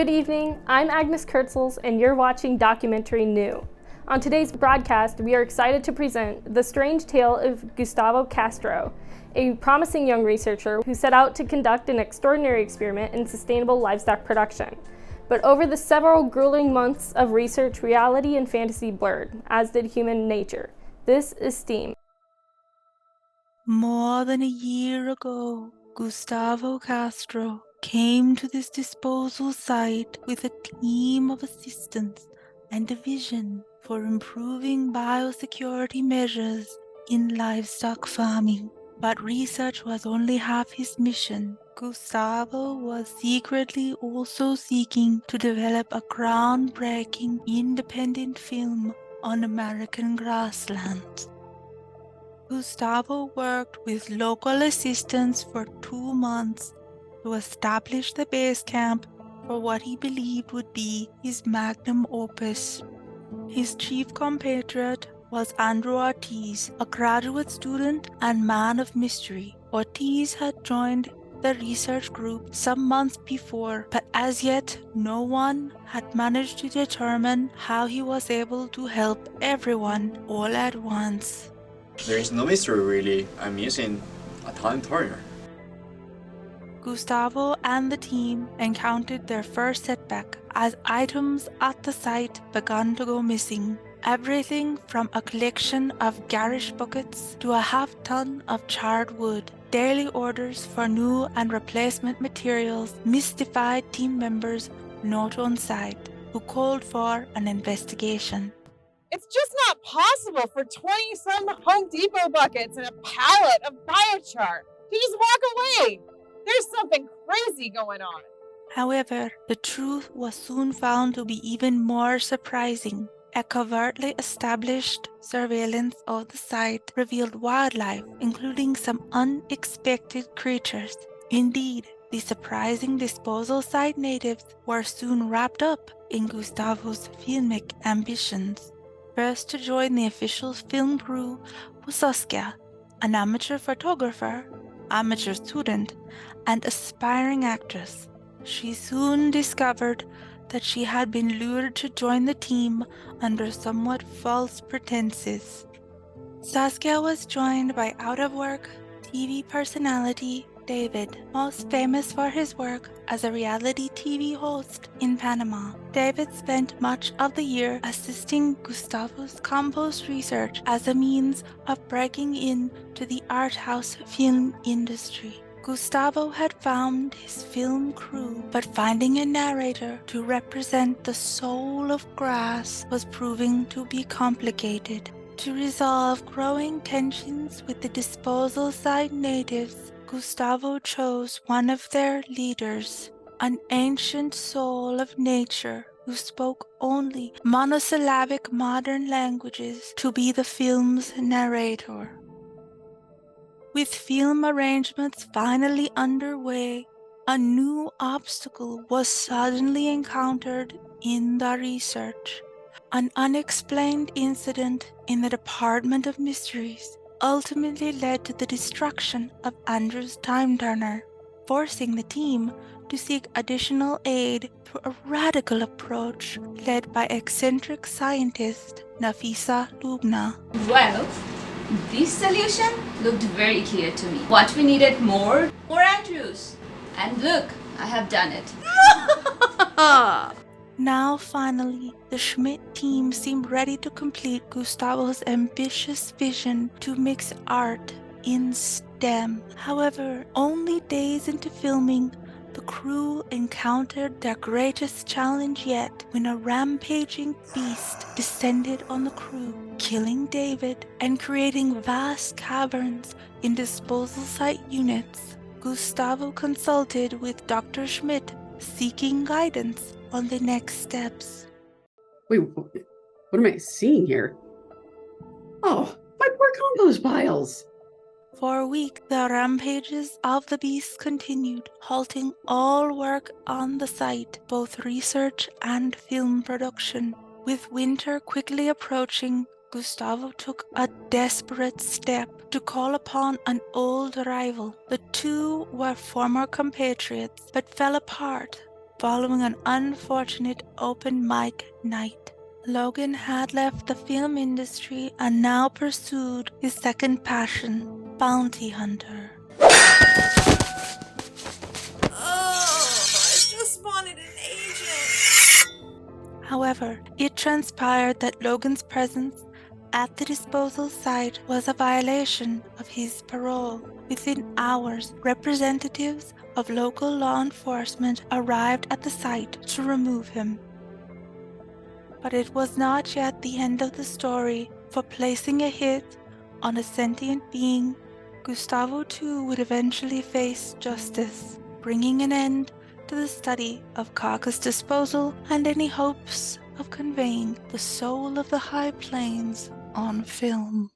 Good evening, I'm Agnes Kurtzels, and you're watching Documentary New. On today's broadcast, we are excited to present the strange tale of Gustavo Castro, a promising young researcher who set out to conduct an extraordinary experiment in sustainable livestock production. But over the several grueling months of research, reality and fantasy blurred, as did human nature. This is STEAM. More than a year ago, Gustavo Castro came to this disposal site with a team of assistants and a vision for improving biosecurity measures in livestock farming. But research was only half his mission. Gustavo was secretly also seeking to develop a groundbreaking independent film on American grasslands. Gustavo worked with local assistants for 2 months to establish the base camp for what he believed would be his magnum opus. His chief compatriot was Andrew Ortiz, a graduate student and man of mystery. Ortiz had joined the research group some months before, but as yet no one had managed to determine how he was able to help everyone all at once. There is no mystery really. I'm using a time turner. Gustavo and the team encountered their first setback as items at the site began to go missing. Everything from a collection of garish buckets to a half-ton of charred wood. Daily orders for new and replacement materials mystified team members not on site, who called for an investigation. It's just not possible for 20-some Home Depot buckets and a pallet of biochar to just walk away. There's something crazy going on. However, the truth was soon found to be even more surprising. A covertly established surveillance of the site revealed wildlife, including some unexpected creatures. Indeed, the surprising disposal site natives were soon wrapped up in Gustavo's filmic ambitions. First to join the official film crew was Saskia, an amateur photographer, amateur student, and aspiring actress. She soon discovered that she had been lured to join the team under somewhat false pretenses. Saskia was joined by out-of-work TV personality David, most famous for his work as a reality TV host in Panama. David spent much of the year assisting Gustavo's compost research as a means of breaking into the art house film industry. Gustavo had found his film crew, but finding a narrator to represent the soul of grass was proving to be complicated. To resolve growing tensions with the disposal site natives, Gustavo chose one of their leaders, an ancient soul of nature who spoke only monosyllabic modern languages, to be the film's narrator. With film arrangements finally underway, a new obstacle was suddenly encountered in the research. An unexplained incident in the Department of Mysteries ultimately led to the destruction of Andrew's time turner, forcing the team to seek additional aid through a radical approach led by eccentric scientist Nafisa Lubna. Well, this solution looked very clear to me. What we needed more Andrews. And look, I have done it. Now finally, the Schmidt team seemed ready to complete Gustavo's ambitious vision to mix art in STEM. However, only days into filming, the crew encountered their greatest challenge yet when a rampaging beast descended on the crew, killing David and creating vast caverns in disposal site units. Gustavo consulted with Dr. Schmidt, seeking guidance on the next steps. Wait, what am I seeing here? Oh, my poor compost piles! For a week, the rampages of the beast continued, halting all work on the site, both research and film production. With winter quickly approaching, Gustavo took a desperate step to call upon an old rival. The two were former compatriots, but fell apart following an unfortunate open mic night. Logan had left the film industry and now pursued his second passion, bounty hunter. Oh, I just wanted an agent. However, it transpired that Logan's presence at the disposal site was a violation of his parole. Within hours, representatives of local law enforcement arrived at the site to remove him. But it was not yet the end of the story. For placing a hit on a sentient being, Gustavo too would eventually face justice, bringing an end to the study of carcass disposal and any hopes of conveying the soul of the High Plains on film.